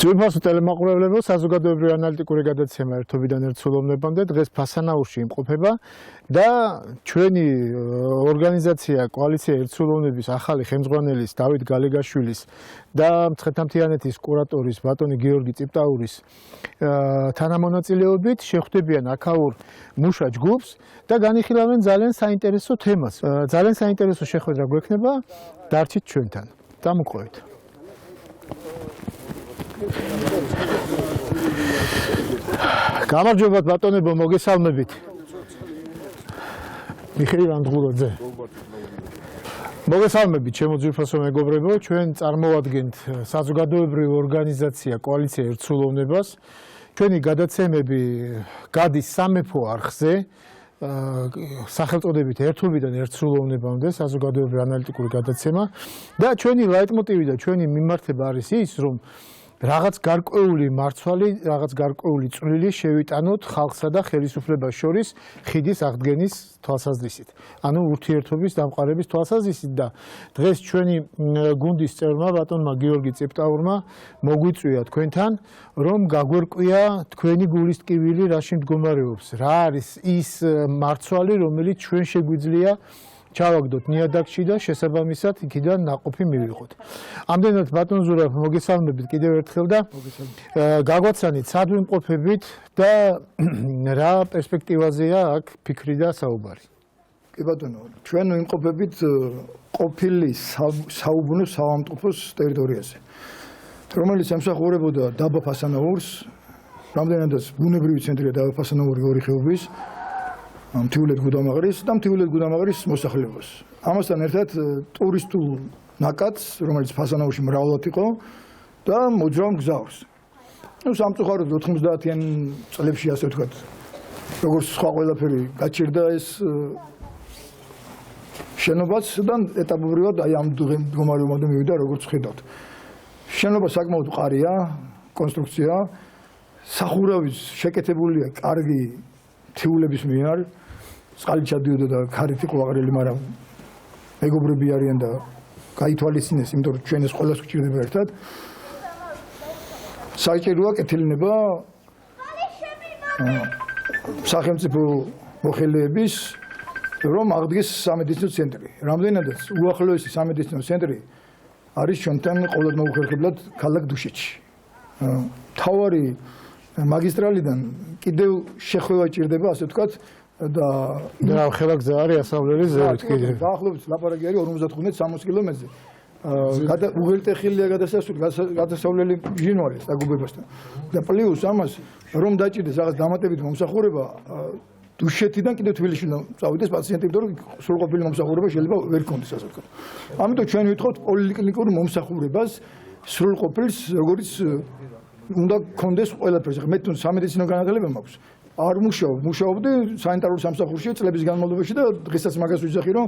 ძვირფასო ტელემაყურებლებო, საზოგადოებრივი ანალიტიკური გადაცემა ერთობიდან ერთ სულოვნებამდე დღეს ფასანაურში იმყოფება და ჩვენი ორგანიზაცია კოალიცია ერთსულოვნების ახალი ხელმძღვანელის დავით გალეგაშვილის და მცხეთამთიანეთის კურატორის ბატონი გიორგი წიპტაურის თანამონაწილეობით შეხვდებიან აქაურ მუშა ჯგუფს და განიხილავენ ძალიან საინტერესო თემას. ძალიან საინტერესო შეხვედრა გვექნება, დარჩით ჩვენთან. დამუყვებით. გამარჯობათ ბატონებო, მოგესალმებით. მიხეილ ანდღულაძე. მოგესალმებით, ჩემო ძვირფასო მეგობრებო, ჩვენ წარმოვადგენთ საზოგადოებრივი ორგანიზაცია კოალიცია ერთსულოვნებას. ჩვენი გადაცემები გადის სამეფო არხზე, სახელწოდებით ერთობიდან ერთსულოვნებამდე საზოგადოებრივი ანალიტიკური გადაცემა და ჩვენი ლაიტმოტივი და ჩვენი მიმართება არის ის, რომ რაღაც გარკვეული მარცვალი, რაღაც გარკვეული წვლილი შევიტანოთ ხალხსა და ხელისუფლებას შორის ხიდის აღდგენის თვალსაზრისით. ანუ ურთიერთობის დამყარების თვალსაზრისით და დღეს ჩვენი გუნდის წევრმა ბატონმა გიორგი წიპტაურმა მოგვიწვია თქვენთან, რომ გაგვერკვია თქვენი გულის ტკივილი რაში მდგომარეობს, რა არის ის მარცვალი, რომელიც ჩვენ შეგვიძლია ჩავაგდოთ ნიადაგში და შესაბამისად იქიდან ნაყოფი მივიღოთ. ამდენად ბატონ ზურაბ, მოგესალმებით კიდევ ერთხელ და გაგვაცანით სად ვიმყოფებით და რა პერსპექტივაზეა აქ ფიქრი და საუბარი. კი ბატონო, ჩვენ ვიმყოფებით ყოფილი საუბნო საავადმყოფოს ტერიტორიაზე, რომელიც ემსახურებოდა დაბა ფასანაურს, რამდენადაც ბუნებრივი ცენტრია დაბა ფასანაური ორი ხეობის, მთიულეთ გუდამაღრის და მთიულეთ გუდამაღრის მოსახლეობას. ამასთან ერთად ტურისტულ ნაკადს, რომელიც ფასანაურში მრავლად იყო და მოძრავ მგზავრს. სამწუხაროდ 90-იან წლებში, ასე ვთქვათ, როგორც სხვა ყველაფერი გაჩერდა ეს შენობაც და ეტაპობრივად აი ამ მდგომარეობამდე მივიდა, როგორც ხედავთ. შენობა საკმაოდ მყარია, კონსტრუქცია, სახურავის შეკეთებულია კარგი მთიულების მიერ, წყალი ჩადიოდა და ქარით იყო აყრილი, მაგრამ მეგობრები არიან და გაითვალისწინეს, იმიტომ რომ ჩვენ ეს ყველას გვჭირდება ერთად. საჭიროა კეთილინება სახელმწიფო მოხელეების, რომ აღდგეს სამედიცინო ცენტრი. რამდენადაც უახლოესი სამედიცინო ცენტრი არის ჩვენთან ყოველდღიურად მოუხერხებლად ქალაქ დუშეთში. მთავარი მაგისტრალიდან კიდევ შეხვევა ჭირდება, ასე ვთქვათ, და ხელა გზა არის ასავლელი ზევით კიდე. დაახლოებით ლაპარაკი არის 55-60 კილომეტრზე. უღელტეხილია გადასასვლელი ჟინვარის დაგუბებასთან. და პლუს ამას რომ დაჭირდეს რაღაც დამატებით მომსახურება, დუშეთიდან კიდევ თბილისში წავიდეს პაციენტი, იმიტომ რომ სრულყოფილი მომსახურება შეიძლება ვერ გქონდეს, ასე ვთქვათ. ამიტომ ჩვენ ვითხოვთ პოლიკლინიკურ მომსახურებას სრულყოფილს, როგორც უნდა გქონდეს ყველაფერს. მე თუ სამედიცინო განათლება მაქვს, არ მუშაობდი სანიტარულ სამსახურში წლების განმავლობაში და დღესაც მაგას ვიძახი, რომ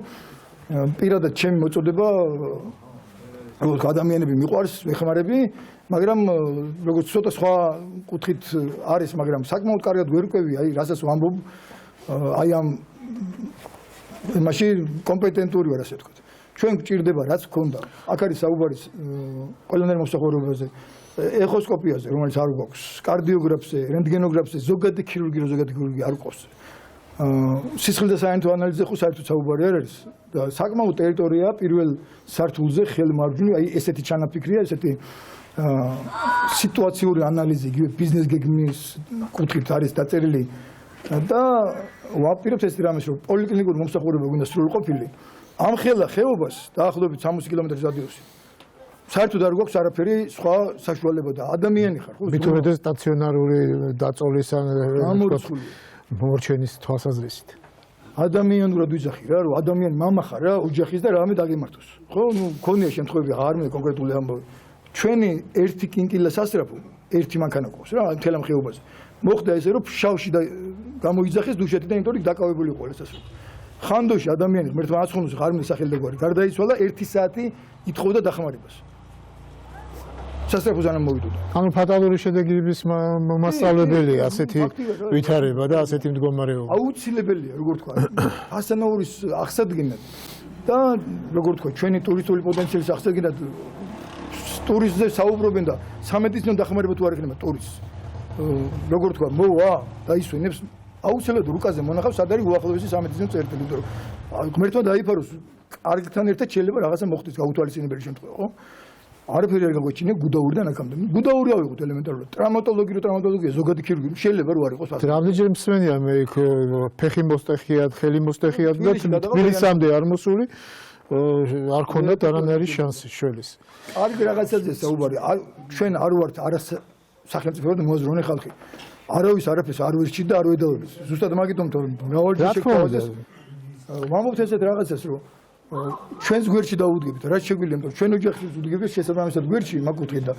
პირადად ჩემი მოწოდება როგორც ადამიანები მიყვარს, ვეხმარები, მაგრამ როგორც ცოტა სხვა კუთხით არის, მაგრამ საკმაოდ კარგად ვერკვევი, აი რასაც ვამბობ, აი ამ მაშინ კომპეტენტური ვარ, ასე ვთქვათ. ჩვენ გვჭირდება რაც გქონდა. აქ არის საუბარი ყველანაირ მომსახურებაზე. ეხოსკოპიაზე, რომელიც არ გვაქვს, კარდიოგრაფზე, რენტგენოგრაფზე, ზოგადი ქირურგი არ გვყავს. სისხლის საერთო ანალიზზე ხო საერთოდ საუბარი არ არის და საკმაოდ ტერიტორია პირველ სართულზე ხელმარჯვნივ, აი ესეთი ჩანაფიქრია, ესეთი სიტუაციური ანალიზი, ბიზნეს გეგმის კუთხით არის დაწერილი და ვაპირებთ ეს რამეს, რომ პოლიკლინიკური მომსახურება გვინდა სრულყოფილი. ამ ხეობას დაახლოებით 60 კილომეტრის რადიუსი. საერთოდ არ გვაქვს არაფერი სხვა საშუალება და ადამიანი ხარ, ხო? მithumetes სტაციონარული დაწოლის ან მორჩენის თვალსაზრისით. ადამიანურად ვიძახი რა, რომ ადამიანი მამა ხარ რა, ოჯახის და რამე დაგემართოს. ხო, მქონია შემთხვევები, არ მე კონკრეტული ამბავი. ჩვენი ერთი კინკილა სასწრაფო, ერთი მანქანა ყავს რა, მთელ ამ ხეობაზე. მოხდა ესე, რომ ფშავში გამოიძახეს დუშეთიდან, იმიტომ რომ დაკავებული იყო ეს ასე. ხანდოში ადამიანი ღმერთმა აცხონოს ღარმის სახელდაგვარი გარდაიცვალა 1 საათი ითხოვდა დახმარებას. სასწრაფო ზანა მოვიდოდა. ანუ ფატალური შედეგების მასწავლებელია ასეთი ვითარება და ასეთი მდგომარეობა. აუცილებელია, როგორ თქვა, ფასანაურის აღსადგენად და როგორ თქვა, ჩვენი ტურისტული პოტენციალის აღსადგენად ტურისტზე საუბრობენ და სამედიცინო დახმარება თუ არ ექნება ტურისტს. როგორ თქვა, მოვა და ისვენებს აუცილებლად რუკაზე მონახავს, სად არის უახლოესი სამედიცინო წერტილი, იმიტომ რომ ღმერთმა დაიფაროს, კარგთან ერთად შეიძლება რაღაცა მოხდეს გაუთვალისწინებელი შემთხვევა, ხო? არაფერი არ გაგვეჩინია გუდაურიდან აქამდე. გუდაური ავიღოთ ელემენტარულად. ტრამატოლოგია, ზოგადი ქირურგი შეიძლება რო არ იყოს ფაქტი. რამდენჯერ მსმენია მე იქ ფეხი მოსტეხიათ, ხელი მოსტეხიათ და თბილისამდე არ მოსული არ ქონდათ არანაირი შანსი შველის. კარგი რაღაცაზე საუბარი. ჩვენ არ ვართ სახელმწიფო და მოაზროვნე ხალხი. არავის არაფერს არ ვერჩით და არ ვედავებს. ზუსტად მაგიტომ თორემ მრავალი შეკვეთას ვამბობთ ესეთ რაღაცას რომ ჩვენს გვერდში დაუდგებით, რაც შეგვიძლია, იმიტომ ჩვენ ოჯახში ვუდგებით შესაბამისად გვერდში მაგ უთხრით და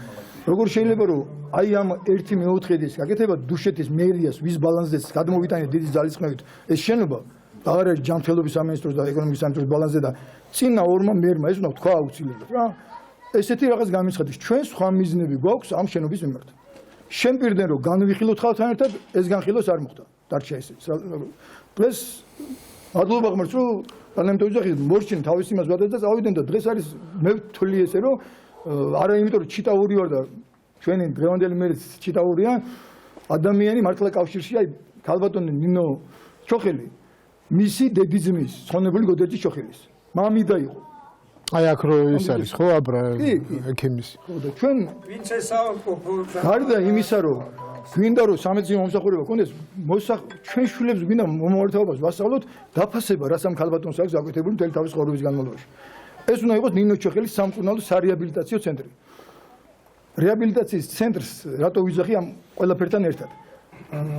როგორ შეიძლება რომ აი ამ 1/4-ის გაკეთება დუშეთის მერიას ვის ბალანსზეც გადმოვიტანეთ დიდი ძალისხმევით ეს შენობა აღარ არის ჯანმრთელობის სამინისტროს და ეკონომიკის სამინისტროს ბალანსზე და წინა ორმა მერმა ეს უნდა თქვა აუცილებლად რა ესეთი რაღაც გამიცხადეს ჩვენ სხვა მიზნები გვაქვს ამ შენობის მიმართ შენ პირდენ რომ განვიხილოთ ხალხთან ერთად ეს განხილოს არ მოხდა დარჩა ესე დღეს მადლობა ღმერთს რომ პარლამენტი ოჯახი მორჩინ თავის იმას გადადა და წავიდნენ და დღეს არის მე ვთვლი ესე რომ არა იმიტომ რომ ჩიტაური ვარ და ჩვენი დღევანდელი მერიც ჩიტაურია ადამიანი მართლა კავშირში აი ქალბატონი ნინო ჩოხელი მისი დედიძმის ცხონებული გოდერძი ჩოხელის მამიდა იყო აი აქ რო ის არის ხო აბრა ექიმის ხო და ჩვენ ვინც ესაუბრებო გარდა იმისა რომ გვინდა რომ სამედიცინო მომსახურება კონდეს ჩვენ შვილებს გვინდა მომავართავობას ვასწავლოთ დაფასება რაც ამ ქალბატონს აქვს აკვეთებული მთელი თავის ცხოვრების განმავლობაში ეს უნდა იყოს ნინო ჩოხელის სამკურნალო სარეაბილიტაციო ცენტრი რეაბილიტაციის ცენტრს რატო ვიძახი ამ ყველაფერთან ერთად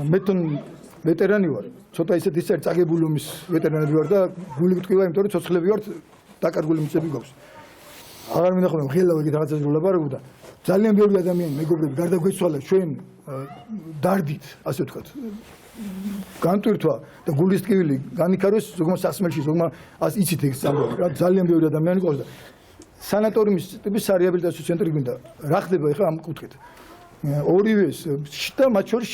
მე თვითონ ვეტერანი ვარ ცოტა ისეთ ის არის წაგებული ომის ვეტერანები ვარ და გული ვტკივა იმიტომ რომ ცოცხლები ვართ დაკარგული მიწები გვაქვს აღარ მინახო რომ ხელაო იგი რაღაცას ვლაპარაკობ და ძალიან ბევრი ადამიანი მეგობრები გარდა გვეცვალა ჩვენ დარდით ასე ვთქვათ განტვირთვა და გულის ტკივილი განიქაროს ზოგმა სასმელში ზოგმა იცით ეგ სამბავი რა ძალიან ბევრი ადამიანი ყავს და სანატორიუმის ტიპის სარეაბილიტაციო ცენტრი გვინდა რა ხდება ახლა ამ კუთხით ორივეს და მათ შორის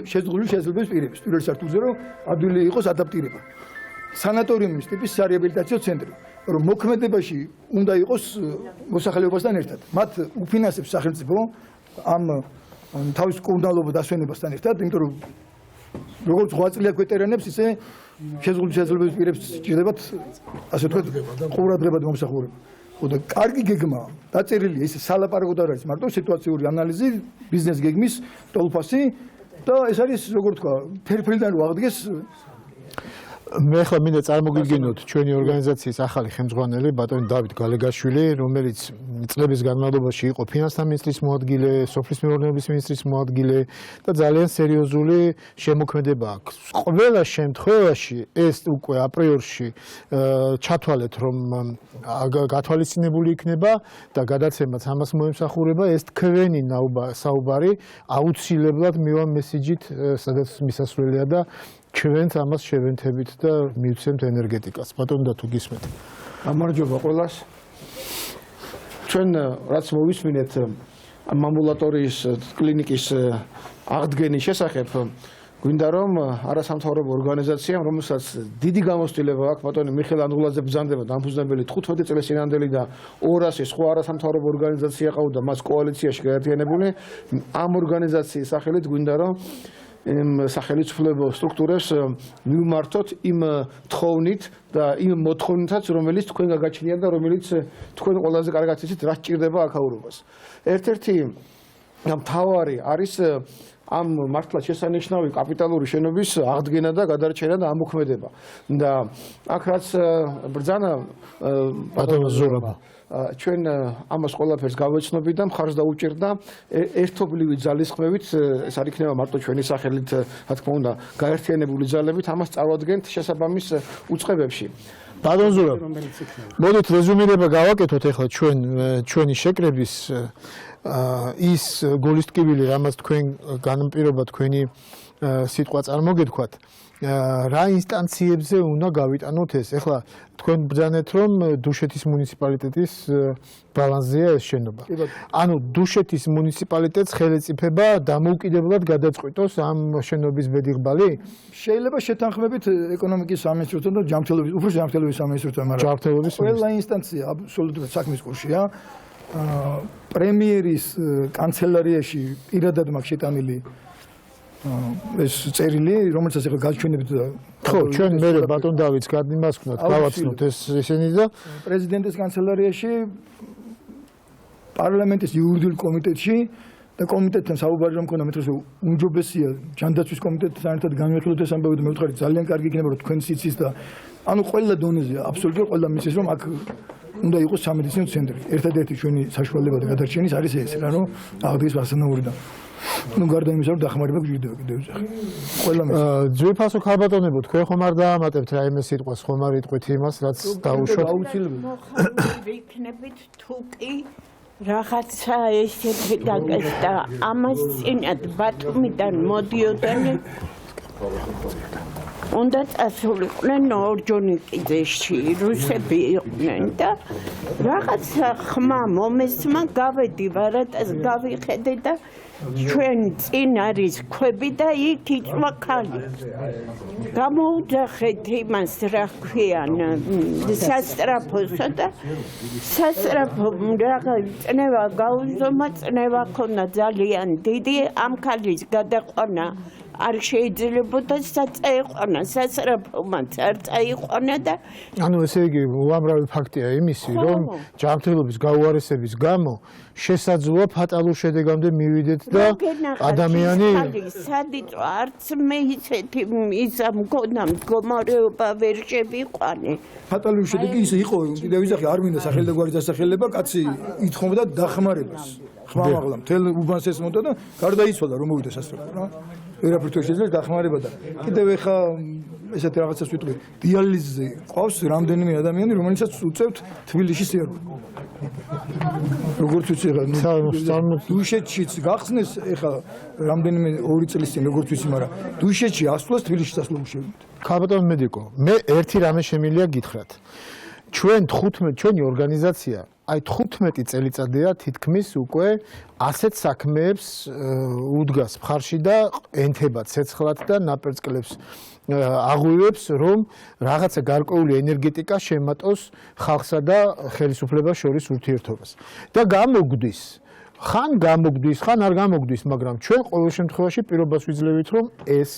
შეზღუდული შესაძლებლობის პირების პირველ სართულზე რომ ადვილი იყოს ადაპტირება სანატორიუმის ტიპის სარეაბილიტაციო ცენტრი რომ მოქმედებაში უნდა იყოს მოსახლეობასთან ერთად მათ უფინანსებს სახელმწიფო ამ თავის კურნალობა დასვენებასთან ერთად იმიტომ რომ როგორც 8 წლია ვეტერანებს ისე შეზღუდული შესაძლებლობის პირებს სჭირდებათ ასე ვთქვათ ყურადღებად მომსახურება და კარგი გეგმა დაწერილია ის სალაპარაკოდ არ არის მარტო სიტუაციური ანალიზი ბიზნეს გეგმის ტოლფასი და ეს არის როგორ თქვა ფერფლიდან რო აღდგეს მე ხლა მინდა წარმოგიდგინოთ ჩვენი ორგანიზაციის ახალი ხელმძღვანელი ბატონი დავით გალეგაშვილი რომელიც წლების განმავლობაში იყო ფინანსთა მინისტრის მოადგილე, სოფლის მეურნეობის მინისტრის მოადგილე და ძალიან სერიოზული შემოქმედება აქვს. ყველა შემთხვევაში ეს უკვე აპრიორში ჩათვალეთ რომ გათვალისწინებული იქნება და გადაცემაც ამას მოემსახურება ეს თქვენი საუბარი აუცილებლად მივა მესიჯით სადაც მისასვლელია და ჩვენც ამას შევენთებით და მივცემთ ენერგეტიკას. ბატონო და თუ გისმენთ. გამარჯობა ყველას. ჩვენ რაც მოვისმინეთ ამბულატორიის კლინიკის აღდგენის შესახებ გვინდა რომ არასამთავრობო ორგანიზაციამ რომელსაც დიდი გამოცდილება აქვს ბატონი მიხეილ ანდღულაძე ბრძანდება დამფუძნებელი 15 წლის წინანდელი და 200 სხვა არასამთავრობო ორგანიზაცია ყავდა მას კოალიციაში გაერთიანებული ამ ორგანიზაციის სახელით გვინდა რომ სახელმწიფო სტრუქტურებს მივმართოთ იმ თხოვნით და იმ მოთხოვნითაც რომელიც თქვენ გაგაჩნია და რომელიც თქვენ ყველაზე კარგად იცით რა სჭირდება აქაურობას. ერთ-ერთი მთავარი არის ამ მართლა შესანიშნავი კაპიტალური შენობის აღდგენა და გადარჩენა და ამოქმედება. და აქ რაც ბრძანა ბატონო ზურაბა ჩვენ ამას ყველაფერს გავეცნობი და მხარს დაუჭერდა ერთობლივი ძალისხმევით ეს არ იქნება მარტო ჩვენი სახელით რა თქმა უნდა გაერთიანებული ძალებით ამას წარვადგენთ შესაბამის უწყებებში ბატონ ზურაბა მოდით რეზუმირება გავაკეთოთ ახლა ჩვენი შეკრების ის გულისტკივილი რამაც თქვენ განმპირობა თქვენი სიტყვა წარმოგეთქვათ რა ინსტანციებზე უნდა გავიტანოთ ეს? ეხლა თქვენ ბრძანეთ რომ დუშეთის მუნიციპალიტეტის ბალანსზეა ეს შენობა. ანუ დუშეთის მუნიციპალიტეტს ხელეწიფება დამოუკიდებლად გადაწყვიტოს ამ შენობის ბედიღბალი? შეიძლება შეთანხმებით ეკონომიკის სამინისტროსთან და ჯანმრთელობის, უფრო ჯანმრთელობის სამინისტროსთან, მაგრამ ჯანმრთელობის ყველა ინსტანცია აბსოლუტურად საქმის კურსია. პრემიერის კანცელარიაში პირადად მაქვს შეტანილი ეს წერილი, რომელსაც ახლა გაჩვენებთ და ხო, ჩვენ მე ბატონ დავით გადმას ვქნათ, გავაცნოთ ეს ისინი და პრეზიდენტის კანცელარიაში პარლამენტის იურიდიულ კომიტეტში და კომიტეტთან საუბარი რომ მქონდა მეთქე უმჯობესია ჯანდაცვის კომიტეტთან ერთად განვიხილოთ ეს ამბავი და მე ვთქვი ძალიან კარგი იქნება რომ თქვენ სიცის და ანუ ყველა დონეზე აბსოლუტურად ყველა მისის რომ აქ უნდა იყოს სამედიცინო ცენტრი. ერთადერთი ჩვენი საშუალება და გადარჩენის არის ეს რა რომ აღდგეს ვასანაური და ну გარდა იმისა რომ დახმარება გვჭირდება კიდევ ეძახი. ყველა მის ძვირფასო ქალბატონებო თქვენ ხომ არ დაამატებთ რაიმე სიტყვას ხომ არ იტყვით იმას რაც დაუშვათ მოხალხე იქნებით თუ კი რაღაცა ესეთი დაკეთა ამას წინათ ბათუმიდან მოდიოდნენ უნდა წასულიყვნენ ორჯონიკიძეში რუსები იყვნენ და რაღაცა ხმა მომესმა გავედი ვარატას გავიხედე და ჩვენ წინ არის ქვები და იქ იწვა ქალი გამოუძახეთ იმას რა ქვიან სასტრაფოსა და სასტრაფო რაღა წნევა გაუზომა წნევა ქონდა ძალიან დიდი ამ ქალის გადაყვანა არ შეიძლებოდა საწაიყვანა სასწრაფომაც არ წაიყვანა და ანუ ესე იგი უამრავი ფაქტია იმისი რომ ჯანმრთელობის გაუარესების გამო შესაძლოა ფატალურ შედეგამდე მივიდეთ და ადამიანი სადიწვა არც მე ისეთი ისა მქონდა მდგომარეობა ვერ შევიყვანე ფატალური შედეგი ის იყო კიდევ ვიზახი არ მინდა სახელი და გვარი დასახელება კაცი ითხოვდა დახმარებას ხმამაღლა მთელ უბანს ესმოდა და გარდაიცვალა რომ მოვიდა სასწრაფო რა ვერაფერ თუ შეიძლება დახმარება და კიდევ ეხა ესეთი რაღაცას ვიტყვი დიალიზზე ყავს რამდენიმე ადამიანი რომელიცაც უწევთ თბილისში სიარული როგორც ვიცი ეხა დუშეთშიც გახსნეს ეხა რამდენიმე 2 წლის წინ როგორც ვიცი მაგრამ დუშეთში ასვლას თბილისში დასვლულ შევიდეთ ქალბატონ მედიკო მე ერთი რამე შემიძლია გითხრათ ჩვენ 15 ჩვენი ორგანიზაცია აი 15 წელიწადია თითქმის უკვე ასეთ საქმეებს უდგას მხარში და ენთება ცეცხლად და ნაპერწკლებს აღვივებს რომ რაღაცა გარკვეული ენერგეტიკა შემატოს ხალხსა და ხელისუფლებას შორის ურთიერთობას და გამოგვდის ხან გამოგვდის ხან არ გამოგვდის მაგრამ ჩვენ ყოველ შემთხვევაში პირობას ვიძლევით რომ ეს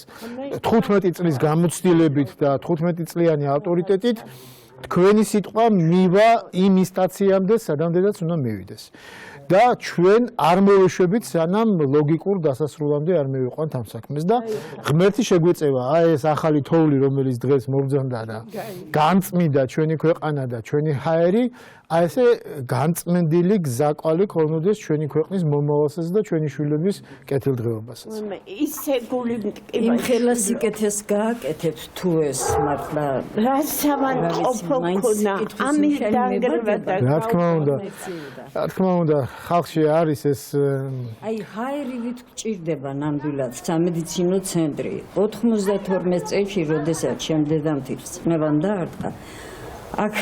15 წლის გამოცდილებით და 15 წლიანი ავტორიტეტით თქვენი სიტყვა მივა იმ ინსტანციამდე, სადამდეაც უნდა მივიდეს. და ჩვენ არ მოვეშვებით, სანამ ლოგიკურ დასასრულამდე არ მივიყვანთ ამ საქმეს და ღმერთი შეგვეწევა, აი ეს ახალი თოვლი, რომელიც დღეს მობრძანდა და განწმინდა ჩვენი ქვეყანა და ჩვენი ჰაერი, აი ესე განწმენდილი გზაკვალი ქონოდეს ჩვენი ქვეყნის მომავალსაც და ჩვენი შვილების კეთილდღეობასაც. ისე გული იმ ხელა სიკეთეს გააკეთებს თუ ეს მართლა რა სამანყოფო ქონა ამის დაგრევა და რა თქმა უნდა რა თქმა უნდა ხალხში არის ეს აი ჰაერივით გჭირდება ნამდვილად სამედიცინო ცენტრი 92 წელს როდესაც შემდედამთილს წნევან დაარტყა აქ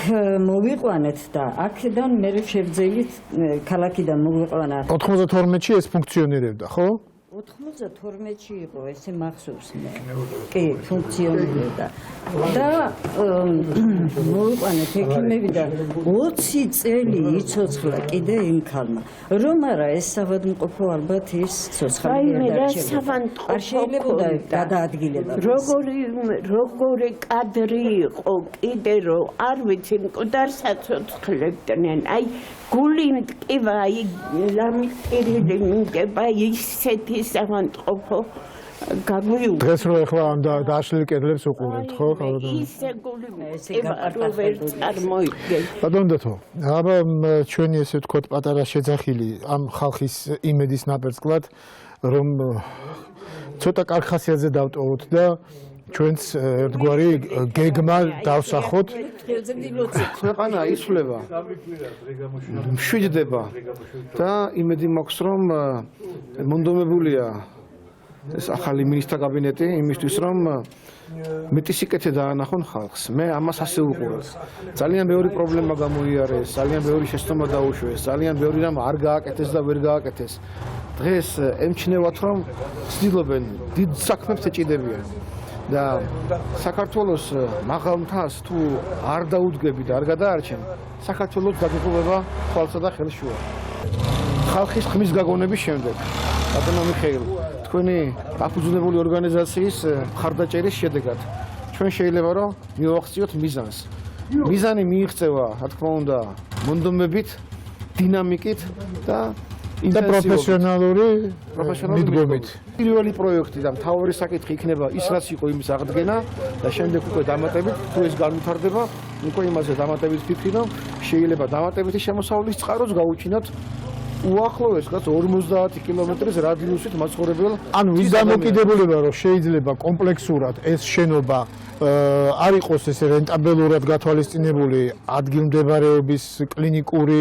მოვიყვანეთ და აქედან მე შევძელით ქალაქიდან მოვიყვანა 92-ში ეს ფუნქციონირებდა ხო 92-ში იყო ესე მახსოვს მე კი ფუნქციონირებდა და მოვიყვანეთ ექიმები და 20 წელი იცოცხლა კიდე იმ ქალმა რომ არა ეს საავადმყოფო ალბათ ის ცოცხალი არ შეიძლება გადაადგილება როგორი კადრი იყო კიდე რომ არ ვიცი მკვდარს აცოცხლებდნენ აი გული მტკივა აი ლამიტირილი მინდება ისეთი სამანტყოფო გაგვიუ დღეს რო ახლა ამ დაშლილ კედლებს უყურებთ ხო ისე გული მტკივა რომ ვერ წარმოიდგენ ბატონო აბა ჩვენი ესე ვთქვათ პატარა შეძახილი ამ ხალხის იმედის ნაპერწკლად რომ ცოტა კარგ ხასიათზე დავტოვოთ და ჩვენც ერთგვარი გეგმა დავსახოთ ქვეყანა იცვლება მშვიდდება და იმედი მაქვს რომ მონდომებულია ეს ახალი მინისტრთა კაბინეტი იმისთვის რომ მეტი სიკეთე დაანახონ ხალხს მე ამას ასე ვუყურებ ძალიან ბევრი პრობლემა გამოიარეს ძალიან ბევრი შეცდომა დაუშვეს ძალიან ბევრი რამ არ გააკეთეს და ვერ გააკეთეს დღეს ემჩნევათ რომ ცდილობენ დიდ საქმებს ეჭიდებიან და საქართველოს მაღალ მთას თუ არ დაუდგები და არ გადაარჩენ, საქართველოს დაგეყოლება თვალსა და ხელშუა. ხალხის ხმის გაგონების შემდეგ, ბატონო მიხეილ, თქვენი დაფუძნებული ორგანიზაციის მხარდაჭერის შედეგად ჩვენ შეიძლება რომ მივახციოთ მიზანს. მიზანი მიიღწევა, რა თქმა უნდა, მონდომებით, დინამიკით და პროფესიონალური მიდგომით. პირველი პროექტი და მთავარი საკითხი იქნება ის, რაც იყო იმის აღდგენა და შემდეგ უკვე დამატებით, თუ ეს განვითარდება, უკვე იმაზე დამატებით ვფიქრი, რომ შეიძლება დამატებითი შემოსავლის წყაროს გაუჩინოთ უახლოეს 50 კილომეტრის რადიუსით მაცხოვრებელ. ანუ ის დამოკიდებულება, რომ შეიძლება კომპლექსურად ეს შენობა არ იყოს ესე რენტაბელურად გათვალისწინებული ადგილმდებარეობის კლინიკური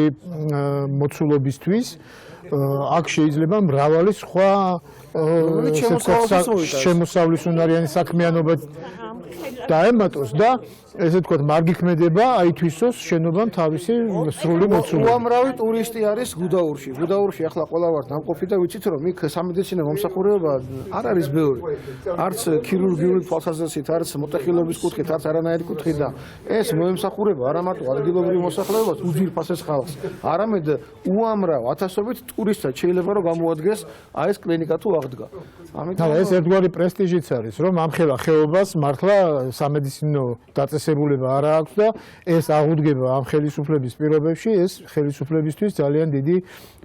მოცულობისთვის, აქ შეიძლება მრავალი სხვა შემოსავლის უნარიანი საქმიანობა დაემატოს და ესე ვთქვათ, მარგი ქმედება აითვისოს შენობამ თავისი სრული მოცულობა. უამრავი ტურისტი არის გუდაურში. გუდაურში ახლა ყველა ვართ ნამყოფი და ვიცით რომ იქ სამედიცინო მომსახურება არ არის ბევრი. არც ქირურგიული თვალსაზრისით, არც მოტეხილობის კუთხით, არც არანაირი კუთხით და ეს მოემსახურება არა მარტო ადგილობრივ მოსახლეობას, უძვირფასეს ხალხს, არამედ უამრავ ათასობით ტურისტად შეიძლება რომ გამოადგეს ეს კლინიკა თუ აღდგა. ამიტომ ეს ერთგვარი პრესტიჟიც არის, რომ ამხელა ხეობას მართლა სამედიცინო დაწესებულება არ აქვს და ეს აღუდგება ამ ხელისუფლების პირობებში, ეს ხელისუფლებისთვის ძალიან დიდი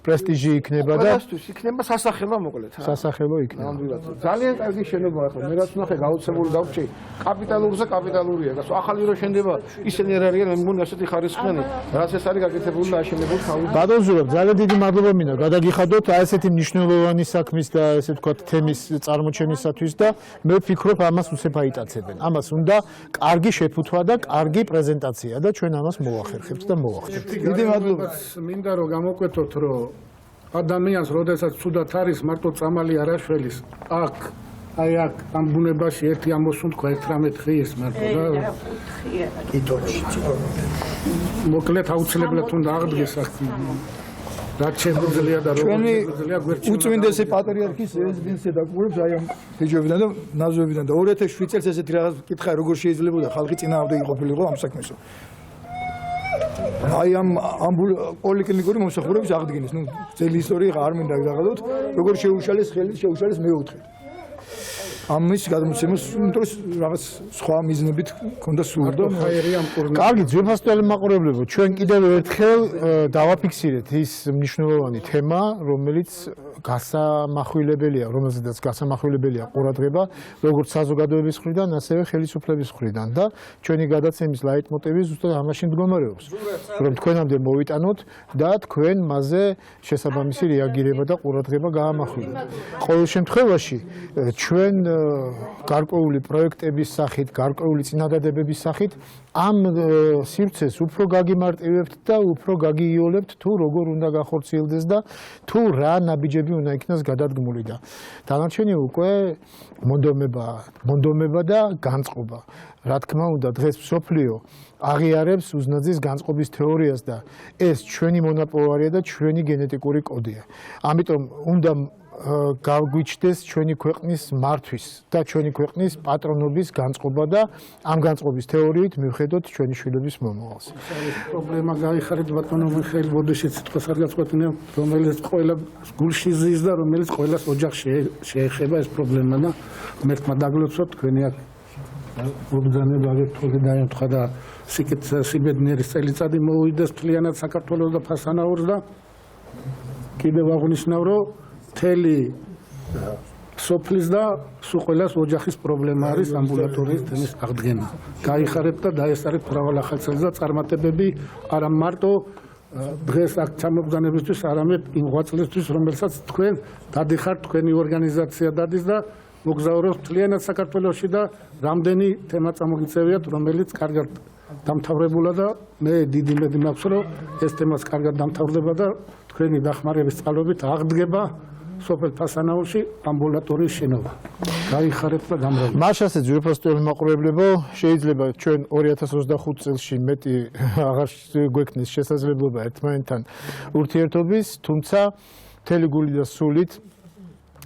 პრესტიჟი იქნება და ყველასთვის იქნება სასახელო მოკლედ. სასახელო იქნება. ნამდვილად. ძალიან კარგი შენობა ახლა მე რაც ვნახე გაუცემული დავრჩი. კაპიტალურზე კაპიტალურია. გასო ახალი რო შენდება ისინი არ არიან, მე მგონი ასეთი ხარისხიანი, რაც ეს არის გაკეთებული და აშენებული თავი. ბატონ ზურაბ, ძალიან დიდი მადლობა მინდა გადაგიხადოთ აი ესეთი მნიშვნელოვანი საქმის და ესე ვთქვათ თემის წარმოჩენისათვის და მე ვფიქრობ ამას უცებ აიტაცებენ. ამას უნდა კარგი შეფუთვა და კარგი პრეზენტაცია და ჩვენ ამას მოვახერხებთ და მოვახდენთ. დიდი მადლობა. მინდა რომ გამოვკვეთოთ, რომ ადამიანს, როდესაც ცუდად არის, მარტო წამალი არ აშველის. აქ ამ ბუნებაში ერთი ამოსუნთქვა 18 ხიის მარტო და კითოში. მოკლედ აუცილებლად უნდა აღდგეს აქ. რაც შეგვიძლია და როგორც შეგვიძლია გვერდში. უწმინდესი პატრიარქის რეზიდენცია დაკურებს აი ამ ბიჯობიდან და ნაზვებიდან და 2007 წელს ესეთი რაღაც კითხა როგორ შეიძლებოდა ხალხი წინააღმდეგ იყოფილიყო ამ საქმესო. აი ამ პოლიკლინიკური მომსახურების აღდგენის, ნუ ძელი ისტორია არ მინდა ვიღაღადოთ, როგორ შეუშალეს ხელით, შეუშალეს მეოთხედ. ამის გადმოცემას, იმიტომ რომ რაღაც სხვა მიზნებით ქონდა სურდა. კარგი, ძვირფასწველი მაყურებლებო, ჩვენ კიდევ ერთხელ დავაფიქსირეთ ის მნიშვნელოვანი თემა, რომელიც გასამახვილებელია, რომელზედაც გასამახვილებელია ყურადღება, როგორც საზოგადოების მხრიდან, ასევე ხელისუფლების მხრიდან და ჩვენი გადაცემის ლაიტმოტივი ზუსტად ამაში მდგომარეობს, რომ თქვენამდე მოვიტანოთ და თქვენ მასზე შესაბამისი რეაგირება და ყურადღება გაამახვილოთ. ყოველ შემთხვევაში ჩვენ გარკვეული პროექტების სახით, გარკვეული წინადადებების სახით ამ სივრცეს უფრო გაგიმარტივებთ და უფრო გაგიიოლებთ თუ როგორ უნდა გახორციელდეს და თუ რა ნაბიჯები უნდა იქნას გადადგმული და დანარჩენი უკვე მონდომება და განწყობა. რა თქმა უნდა, დღეს მსოფლიო აღიარებს უზნაძის განწყობის თეორიას და ეს ჩვენი მონაპოვარია და ჩვენი გენეტიკური კოდია. ამიტომ უნდა გაგვიჩნდეს ჩვენი ქვეყნის მართვის და ჩვენი ქვეყნის პატრონობის განწყობა და ამ განწყობის თეორიით მივხედოთ ჩვენი შვილების მომავალს. პრობლემა გაიხარეთ ბატონო მიხეილ ბოდიშიც სიტყვას არ გაწყვეტინე, რომელიც ყველა გულში ზის და რომელიც ყველას ოჯახში შეეხება ეს პრობლემა და მერთმა დაგლოცოთ თქვენი აქ მობრძანება გეთხოვე დაემთხა და სიბედნიერის წელიწადი მოვიდეს მთლიანად საქართველოს და ფასანაურს და კიდევ აღნიშნავ რომ მთელი სოფლის და სულ ყველას ოჯახის პრობლემა არის ამბულატორიის თემის აღდგენა. გაიხარეთ და დაესწრეთ მრავალ ახალცელს და წარმატებები არა მარტო დღეს აქ ჩამოგზავნებისთვის, არამედ იმ ღვაწლისთვის, რომელსაც თქვენ დადიხართ, თქვენი ორგანიზაცია დადის და მოგზაურობთ მთლიანად საქართველოში და რამდენი თემა წამოგიწევიათ, რომელიც კარგად დამთავრებულა და მე დიდი იმედი მაქვს, რომ ეს თემაც კარგად დამთავრდება და თქვენი დახმარების წყალობით აღდგება სოფელ ფასანაურში ამბულატორიის შენობა. გაიხარეთ და გამრავლეთ. მაშასე ძვირფასწველი მაყურებლებო, შეიძლება ჩვენ 2025 წელში მეტი აღარ გვექნეს შესაძლებლობა ერთმანეთთან ურთიერთობის, თუმცა მთელი გული და სულით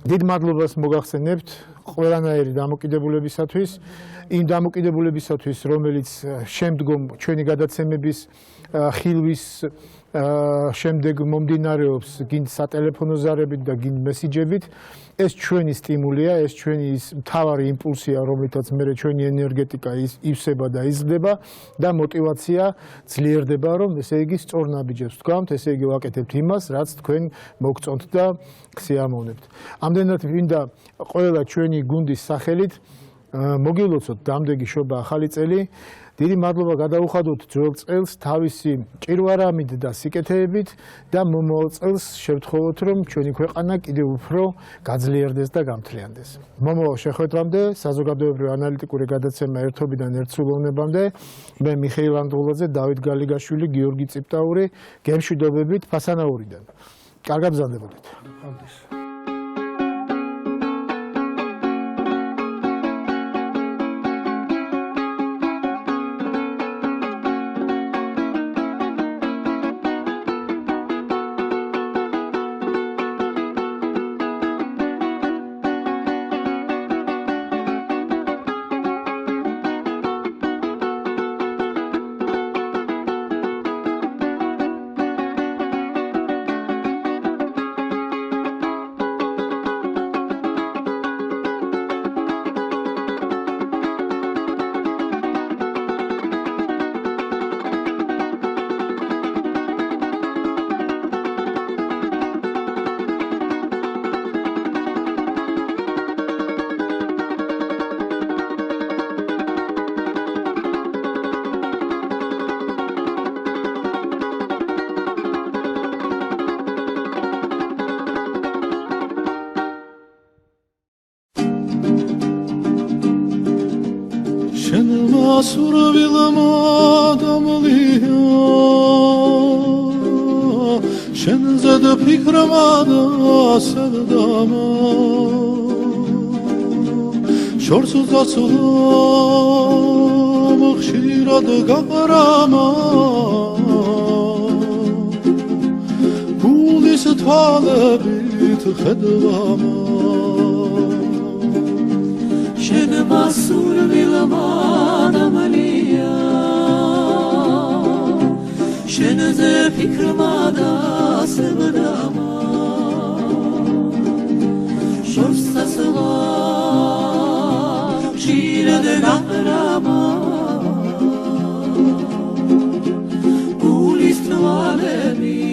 დიდ მადლობას მოგახსენებთ ყველანაირი დამოკიდებულებისათვის, იმ დამოკიდებულებისათვის, რომელიც შემდგომ ჩვენი გადაცემების ხილვის შემდეგ მომდინარეობს გინდ სატელეფონო ზარებით და გინდ მესიჯებით, ეს ჩვენი სტიმულია, ეს ჩვენი მთავარი იმპულსია, რომლითაც მე ჩვენი ენერგეტიკა ივსება და იზრდება და мотиваცია ძლიერდება, რომ ესე იგი სწორ ნაბიჯებს ვთქვამთ, ესე იგი ვაკეთებთ იმას, რაც თქვენ მოგწონთ და გსიამოვნებთ. ამდენად მინდა ყველა ჩვენი გუნდის სახელით მოგილოცოთ დამდეგი შობა ახალი წელი. დიდი მადლობა გადაუხადოთ ძველ წელს თავისი ჭირვარამით და სიკეთეებით და მომავალ წელს შევთხოვოთ, რომ ჩვენი ქვეყანა კიდევ უფრო გაძლიერდეს და გამთლიანდეს. მომავალ შეხვედრამდე, საზოგადოებრივი ანალიტიკური გადაცემა ერთობიდან ერთსულოვნებამდე, მე მიხეილ ანდღულაძე, დავით გალიგაშვილი, გიორგი წიფტაური, გემშვიდობებით ფასანაურიდან. კარგად ბრძანდებოდეთ. Survilma damliya Şenzede fikramada sevdama Şorsuz açılam Akşiradı qahrama Kulis talebit xedvama Şenma survilma damliya Şenze fikrimada sevdama Şorsa sılam Şirede qahrama Kulis talebit